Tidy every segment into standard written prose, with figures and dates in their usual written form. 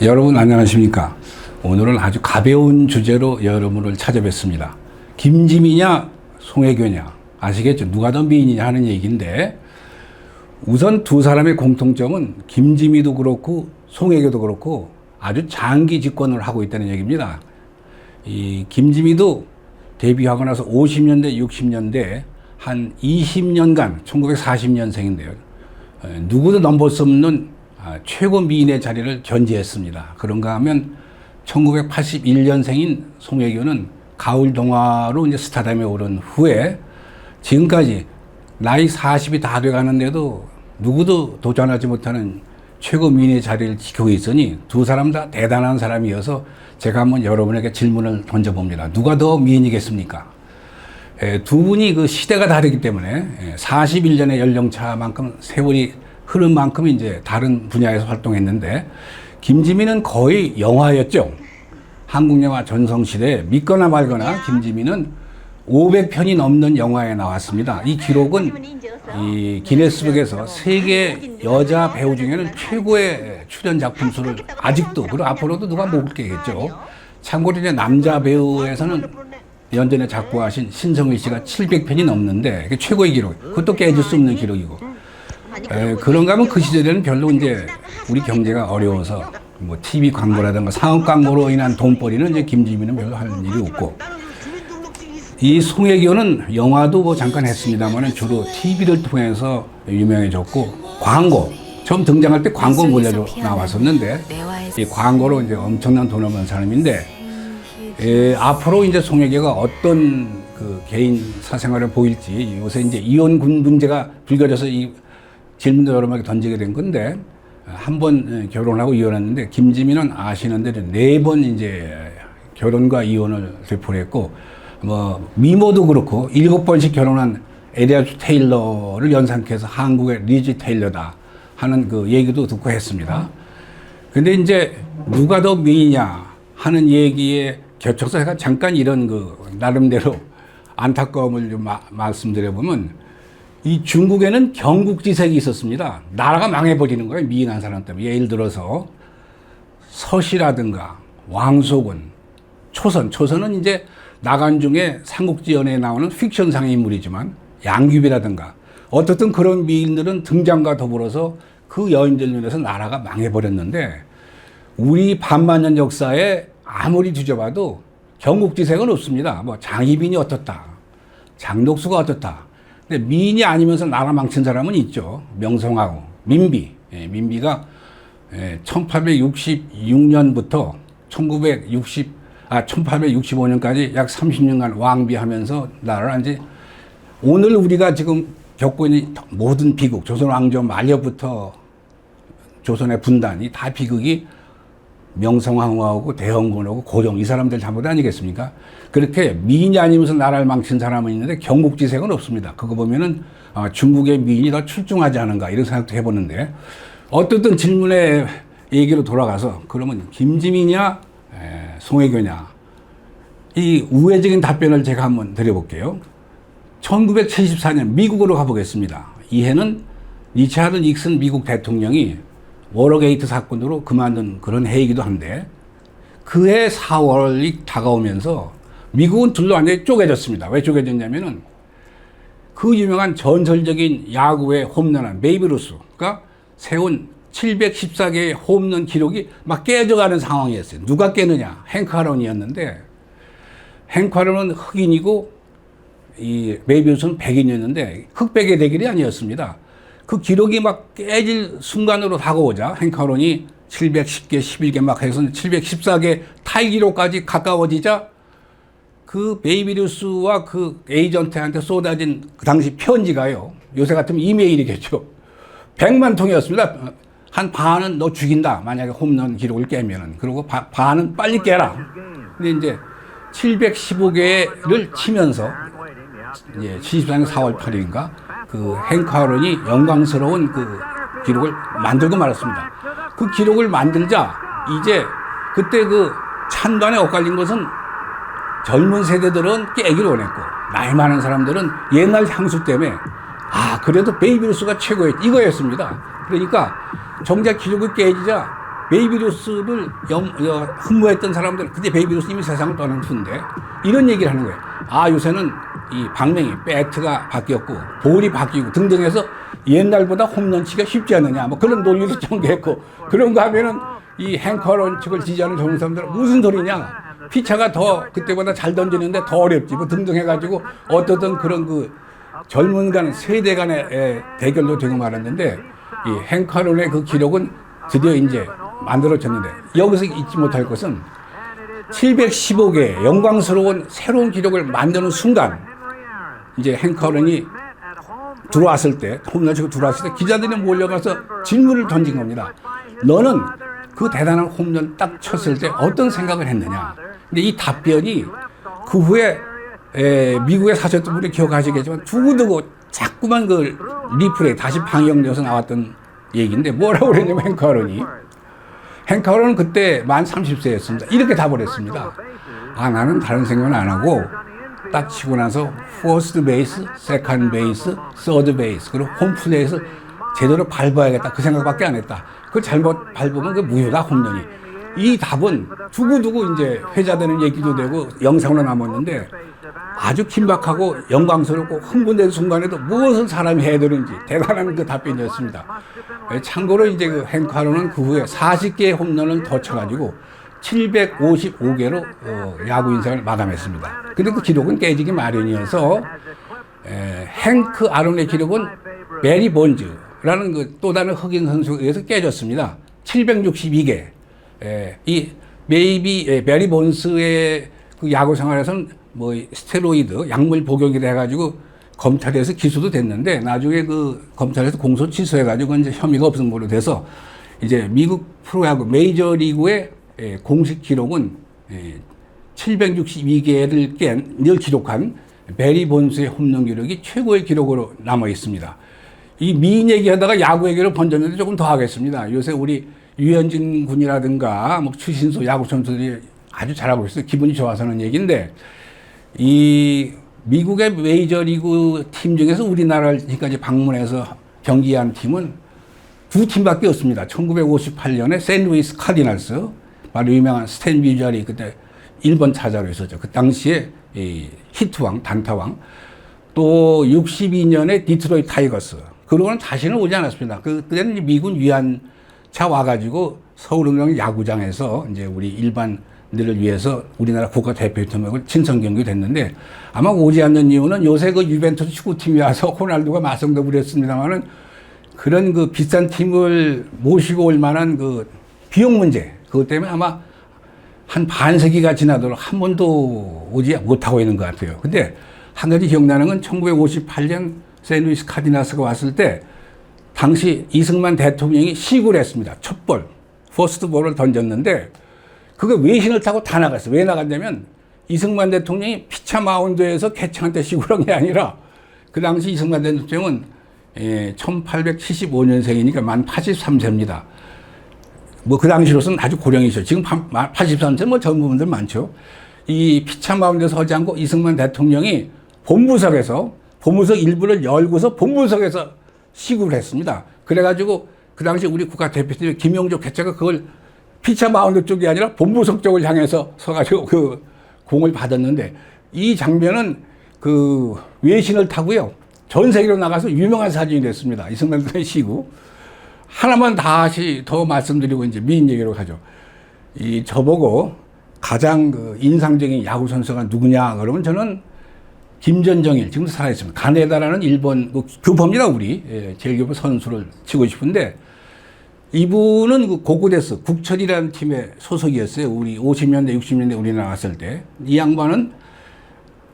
여러분 안녕하십니까? 오늘은 아주 가벼운 주제로 여러분을 찾아뵙습니다. 김지미냐 송혜교냐 아시겠죠? 누가 더 미인이냐 하는 얘기인데, 우선 두 사람의 공통점은 김지미도 그렇고 송혜교도 그렇고 아주 장기 집권을 하고 있다는 얘기입니다. 이 김지미도 데뷔하고 나서 50년대 60년대 한 20년간 1940년생인데요 누구도 넘볼 수 없는 최고 미인의 자리를 견지했습니다. 그런가 하면 1981년생인 송혜교는 가을 동화로 이제 스타덤에 오른 후에 지금까지 나이 40이 다 돼 가는데도 누구도 도전하지 못하는 최고 미인의 자리를 지키고 있으니 두 사람 다 대단한 사람이어서 제가 한번 여러분에게 질문을 던져봅니다. 누가 더 미인이겠습니까? 두 분이 그 시대가 다르기 때문에 41년의 연령차만큼 세월이 흐른 만큼 이제 다른 분야에서 활동했는데, 김지미는 거의 영화였죠. 한국 영화 전성시대 믿거나 말거나 김지미는 500편이 넘는 영화에 나왔습니다. 이 기록은 이 기네스북에서 세계 여자 배우 중에는 최고의 출연 작품 수를 아직도, 그리고 앞으로도 누가 못 깨겠죠. 참고로 이제 남자 배우에서는 연전에 작고하신 신성일 씨가 700편이 넘는데 그게 최고의 기록. 그것도 깨질 수 없는 기록이고. 그런가 하면 그 시절에는 별로 이제 우리 경제가 어려워서 뭐 TV 광고라든가 상업 광고로 인한 돈벌이는 이제 김지미는 별로 할 일이 없고, 이 송혜교는 영화도 뭐 잠깐 했습니다만 주로 TV를 통해서 유명해졌고, 광고 처음 등장할 때 광고 몰려서 나왔었는데 이 광고로 이제 엄청난 돈을 번 사람인데, 앞으로 이제 송혜교가 어떤 그 개인 사생활을 보일지, 요새 이제 이혼군 문제가 불거져서 이 질문도 여러 번 던지게 된 건데, 한 번 결혼하고 이혼했는데 김지미는 아시는 대로 4번 이제 결혼과 이혼을 되풀이했고, 뭐 미모도 그렇고 7번씩 결혼한 에리아주 테일러를 연상해서 한국의 리지 테일러다 하는 그 얘기도 듣고 했습니다. 근데 이제 누가 더 미이냐 하는 얘기에 겹쳐서 제가 잠깐 이런 그 나름대로 안타까움을 좀 말씀드려보면, 이 중국에는 경국지색이 있었습니다. 나라가 망해버리는 거예요, 미인한 사람 때문에. 예를 들어서 서씨라든가 왕소군, 초선은 이제 나간중에 삼국지연에 나오는 픽션상의 인물이지만 양귀비라든가 어떻든 그런 미인들은 등장과 더불어서 그 여인들 면에서 나라가 망해버렸는데, 우리 반만년 역사에 아무리 뒤져봐도 경국지색은 없습니다. 뭐 장희빈이 어떻다, 장독수가 어떻다. 근데 미인이 아니면서 나라 망친 사람은 있죠. 명성하고 민비. 민비가 1866년부터 1865년까지 약 30년간 왕비하면서 나라를 이제 오늘 우리가 지금 겪고 있는 모든 비극, 조선 왕조 말년부터 조선의 분단이 다 비극이 명성황후하고 대헌군하고 고종 이 사람들 잘못 아니겠습니까? 그렇게 미인이 아니면서 나라를 망친 사람은 있는데 경국지색은 없습니다. 그거 보면은 중국의 미인이 더 출중하지 않은가 이런 생각도 해보는데, 어떻든 질문의 얘기로 돌아가서 그러면 김지미냐 송혜교냐, 이 우회적인 답변을 제가 한번 드려볼게요. 1974년 미국으로 가보겠습니다. 이 해는 리차드 닉슨 미국 대통령이 워터게이트 사건으로 그만둔 그런 해이기도 한데, 그해 4월이 다가오면서 미국은 둘로 완전히 쪼개졌습니다. 왜 쪼개졌냐면은 그 유명한 전설적인 야구의 홈런한 베이브 루스가 세운 714개의 홈런 기록이 막 깨져가는 상황이었어요. 누가 깨느냐? 행크 아론이었는데, 행크 아론은 흑인이고 이 베이브 루스는 백인이었는데 흑백의 대결이 아니었습니다. 그 기록이 막 깨질 순간으로 다가오자 행크 아론이 710개, 11개 막 해서 714개 타이 기록까지 가까워지자 그 베이비 루스와 그 에이전트한테 쏟아진 그 당시 편지가요, 요새 같으면 이메일이겠죠. 100만 통이었습니다. 한 반은 너 죽인다, 만약에 홈런 기록을 깨면은. 그리고 반은 빨리 깨라. 근데 이제 715개를 치면서 74년 4월 8일인가 그 행크 아론이 영광스러운 그 기록을 만들고 말았습니다. 그 기록을 만들자 이제 그때 그 찬반에 엇갈린 것은 젊은 세대들은 깨기를 원했고, 나이 많은 사람들은 옛날 향수 때문에 그래도 베이비 루스가 최고였 이거였습니다. 그러니까 정작 기록이 깨지자 베이비 루스를 흠모했던 사람들, 그때 베이비 루스 이미 세상을 떠난 후인데, 이런 얘기를 하는 거예요. 아, 요새는 이 방맹이, 배트가 바뀌었고, 볼이 바뀌고 등등 해서 옛날보다 홈런 치기가 쉽지 않느냐, 뭐 그런 논리도 전개했고, 그런 거 하면은 이 행커런 측을 지지하는 젊은 사람들은 무슨 소리냐. 피차가 더 그때보다 잘 던지는데 더 어렵지, 뭐 등등 해가지고 어떻든 그런 그 젊은 간 세대 간의 대결로 되고 말았는데, 이 행커런의 그 기록은 드디어 이제 만들어졌는데, 여기서 잊지 못할 것은 715개 영광스러운 새로운 기록을 만드는 순간, 이제 행커런이 들어왔을 때, 홈런 치고 들어왔을 때 기자들이 몰려가서 질문을 던진 겁니다. 너는 그 대단한 홈런 딱 쳤을 때 어떤 생각을 했느냐. 근데 이 답변이 그 후에 미국에 사셨던 분이 기억하시겠지만 두고두고 자꾸만 그 리플레이 다시 방영돼서 나왔던 얘기인데, 뭐라고 그랬냐면 행커런은 그때 만 30세였습니다. 이렇게 답을 했습니다. 아, 나는 다른 생각은 안 하고 딱 치고 나서 퍼스트 베이스, 세컨드 베이스, 서드 베이스, 그리고 홈플레이에서 제대로 밟아야겠다, 그 생각밖에 안 했다. 그걸 잘못 밟으면 그 무효다, 홈런이. 이 답은 두고두고 이제 회자되는 얘기도 되고 영상으로 남았는데, 아주 긴박하고 영광스럽고 흥분된 순간에도 무엇을 사람이 해야 되는지 대단한 그 답변이었습니다. 참고로 이제 그 행커런은 그 후에 40개의 홈런을 더 쳐가지고 755개로 야구 인생을 마감했습니다. 근데 그 기록은 깨지기 마련이어서 행크 아론의 기록은 베리 본즈라는 그 또 다른 흑인 선수에 의해서 깨졌습니다. 762개. 이 베리 본스의 그 야구 생활에서는 뭐 스테로이드 약물 복용이 돼가지고 검찰에서 기소도 됐는데, 나중에 그 검찰에서 공소 취소해가지고 이제 혐의가 없은 걸로 돼서, 이제 미국 프로야구 메이저리그의 공식 기록은 762개를 기록한 베리 본스의 홈런 기록이 최고의 기록으로 남아 있습니다. 이 미인 얘기하다가 야구 얘기를 번졌는데 조금 더 하겠습니다. 요새 우리 유현진 군이라든가 뭐 추신수 야구 선수들이 아주 잘하고 있어요. 기분이 좋아서 하는 얘기인데, 이 미국의 메이저리그 팀 중에서 우리나라를 지금까지 방문해서 경기한 팀은 두 팀밖에 없습니다. 1958년에 샌루이스 카디널스, 바로 유명한 스탠 뮤절이 그때 1번 타자로 있었죠. 그 당시에 이 히트왕, 단타왕. 또 62년에 디트로이트 타이거스. 그러고는 다시는 오지 않았습니다. 그때는 미군 위안차 와가지고 서울은행 야구장에서 이제 우리 일반들을 위해서 우리나라 국가대표팀을 친선 경기 됐는데, 아마 오지 않는 이유는 요새 그 유벤투스 축구팀이 와서 호날두가 맞선급을 했습니다만은, 그런 그 비싼 팀을 모시고 올 만한 그 비용 문제, 그것 때문에 아마 한 반세기가 지나도록 한 번도 오지 못하고 있는 것 같아요. 근데 한 가지 기억나는 건 1958년 샌루이스 카디나스가 왔을 때, 당시 이승만 대통령이 시구를 했습니다. 첫 볼, 퍼스트 볼을 던졌는데, 그게 외신을 타고 다 나갔어요. 왜 나갔냐면, 이승만 대통령이 피차 마운드에서 개창한테 시구를 한 게 아니라, 그 당시 이승만 대통령은 1875년생이니까 만 83세입니다. 뭐 그 당시로서는 아주 고령이죠. 지금 83세 뭐 젊은 분들 많죠. 이 피차 마운드에서 하지 않고 이승만 대통령이 본부석 일부를 열고서 본부석에서 시구를 했습니다. 그래가지고 그 당시 우리 국가대표팀 김용조 개체가 그걸 피차 마운드 쪽이 아니라 본부석 쪽을 향해서 서가지고 그 공을 받았는데, 이 장면은 그 외신을 타고요, 전 세계로 나가서 유명한 사진이 됐습니다. 이승만 대통령 시구. 하나만 다시 더 말씀드리고 이제 미인 얘기로 가죠. 저보고 가장 그 인상적인 야구 선수가 누구냐 그러면 저는 김전정일, 지금도 살아있습니다. 가네다라는 일본 교포입니다, 우리. 제일교포 선수를 치고 싶은데, 이분은 그 고쿠데스 국철이라는 팀의 소속이었어요. 우리 50년대, 60년대 우리나라 왔을 때. 이 양반은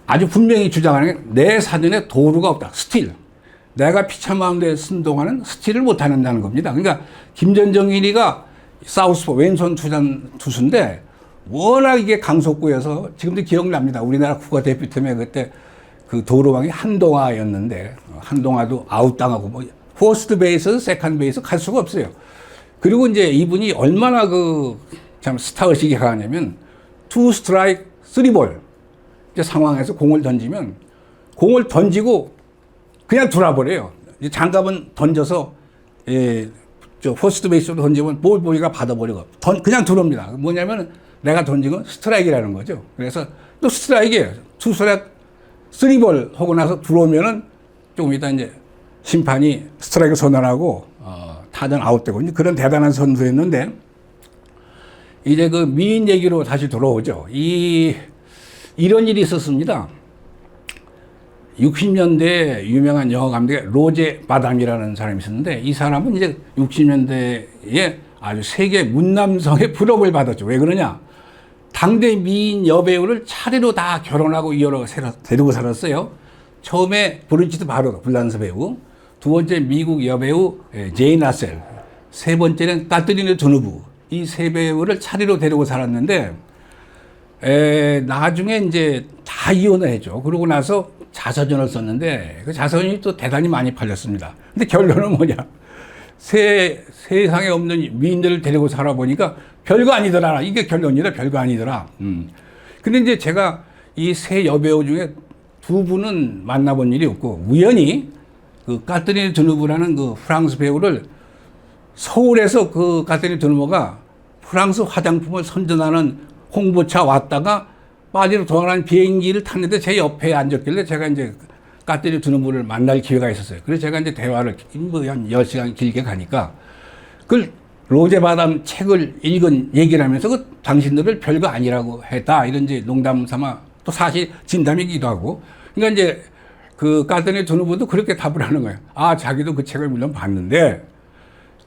아주 분명히 주장하는 게, 내 사전에 도루가 없다. 스틸. 내가 피차 마운드에 쓴 동안은 스틸을 못 한다는 겁니다. 그러니까 김전정일이가 사우스포 왼손 투수인데, 워낙 이게 강속구여서 지금도 기억납니다. 우리나라 국가대표팀에 그때 그 도루왕이 한동화였는데, 한동화도 아웃당하고 뭐 퍼스트 베이스, 세컨드 베이스 갈 수가 없어요. 그리고 이제 이분이 얼마나 그 참 스타의식이 강하냐면, 2 스트라이크 3볼 이제 상황에서 공을 던지면 공을 던지고 그냥 돌아버려요. 장갑은 던져서 저 퍼스트 베이스로 던지면 볼보이가 받아버리고 그냥 들어옵니다. 뭐냐면 내가 던진 건 스트라이크라는 거죠. 그래서 또 스트라이크예요. 투 스트라이크, 쓰리볼 하고 나서 들어오면은 조금 이따 이제 심판이 스트라이크 선언하고 타자는 아웃되고 이제 그런 대단한 선수였는데 이제 그 미인 얘기로 다시 돌아오죠. 이런 일이 있었습니다. 60년대 유명한 영화 감독의 로제 바담이라는 사람이 있었는데 이 사람은 이제 60년대에 아주 세계 문남성의 부러움을 받았죠. 왜 그러냐? 당대 미인 여배우를 차례로 다 결혼하고 이어로 데리고 살았어요. 처음에 브리지트 바로 불란서 배우, 두 번째 미국 여배우 제인 라셀, 세 번째는 카트리네 드누브, 이 세 배우를 차례로 데리고 살았는데 나중에 이제 다 이혼을 했죠. 그러고 나서 자서전을 썼는데 그 자서전이 또 대단히 많이 팔렸습니다. 근데 결론은 뭐냐? 세상에 없는 미인들을 데리고 살아보니까 별거 아니더라. 이게 결론이라 별거 아니더라. 근데 이제 제가 이 세 여배우 중에 두 분은 만나본 일이 없고 우연히 그 카트리네 드누브라는 그 프랑스 배우를 서울에서 그 카트리네 드누브가 프랑스 화장품을 선전하는 홍보차 왔다가 파리로 돌아가는 비행기를 탔는데 제 옆에 앉았길래 제가 이제 카트리네 드누브를 만날 기회가 있었어요. 그래서 제가 이제 대화를 뭐 한 10시간 길게 가니까 그 로제 바담 책을 읽은 얘기를 하면서 그 당신들을 별거 아니라고 했다. 이런 이제 농담 삼아 또 사실 진담이기도 하고. 그러니까 이제 그 카트리네 드누브도 그렇게 답을 하는 거예요. 아, 자기도 그 책을 물론 봤는데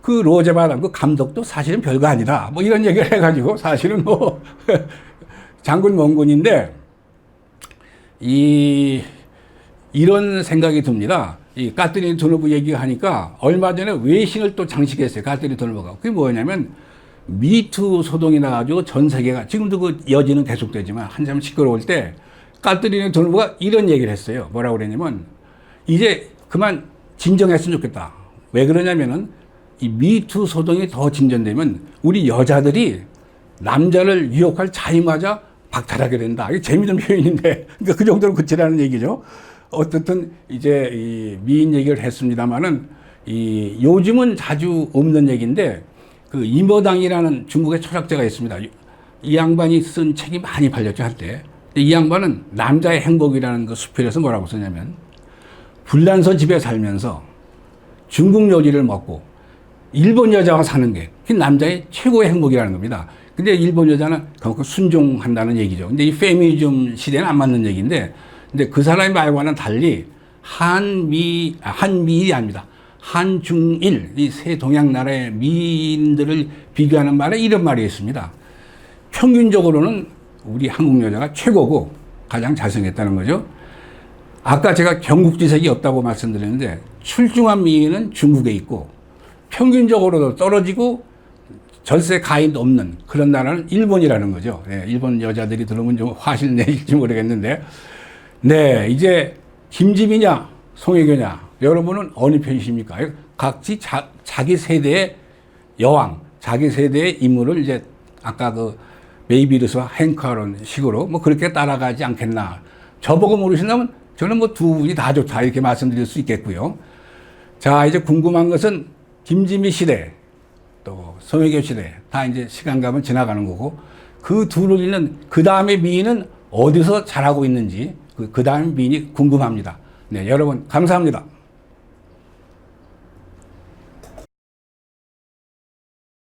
그 로제 바담 그 감독도 사실은 별거 아니다. 뭐 이런 얘기를 해가지고 사실은 뭐 장군 멍군인데 이런 생각이 듭니다. 이 카트리네 드누브 얘기하니까 얼마 전에 외신을 또 장식했어요. 카트리네 드누브가. 그게 뭐냐면 미투 소동이 나가지고 전 세계가 지금도 그 여지는 계속되지만 한참 시끄러울 때 카트리네 드누브가 이런 얘기를 했어요. 뭐라고 그랬냐면 이제 그만 진정했으면 좋겠다. 왜 그러냐면은 이 미투 소동이 더 진전되면 우리 여자들이 남자를 유혹할 자유마저 박탈하게 된다. 이게 재미있는 표현인데, 그러니까 그 정도로 그치라는 얘기죠. 어떻든 이제 이 미인 얘기를 했습니다만은 요즘은 자주 없는 얘기인데 그 이머당이라는 중국의 철학자가 있습니다. 이 양반이 쓴 책이 많이 팔렸죠, 한때. 이 양반은 남자의 행복이라는 그 수필에서 뭐라고 쓰냐면 불란서 집에 살면서 중국 요리를 먹고 일본 여자와 사는 게 그게 남자의 최고의 행복이라는 겁니다. 근데 일본 여자는 그만큼 순종한다는 얘기죠. 근데 이 페미니즘 시대는 안 맞는 얘기인데, 근데 그 사람의 말과는 달리 한미일이 아닙니다. 한중일, 이 세 동양 나라의 미인들을 비교하는 말에 이런 말이 있습니다. 평균적으로는 우리 한국 여자가 최고고 가장 잘생겼다는 거죠. 아까 제가 경국지색이 없다고 말씀드렸는데 출중한 미인은 중국에 있고 평균적으로도 떨어지고 절세 가입도 없는 그런 나라는 일본이라는 거죠. 네, 일본 여자들이 들으면 좀 화실 내실지 모르겠는데, 네, 이제 김지미냐 송혜교냐 여러분은 어느 편이십니까? 각지 자기 세대의 여왕, 자기 세대의 인물을 이제 아까 그 메이비르스와 행커런 식으로 뭐 그렇게 따라가지 않겠나. 저보고 모르신다면 저는 뭐 두 분이 다 좋다 이렇게 말씀드릴 수 있겠고요. 자, 이제 궁금한 것은 김지미 시대 또 송혜교 시대 다 이제 시간 가면 지나가는 거고 그 둘을 잇는 그 다음의 미인은 어디서 잘하고 있는지 그 다음의 미인이 궁금합니다. 네, 여러분 감사합니다.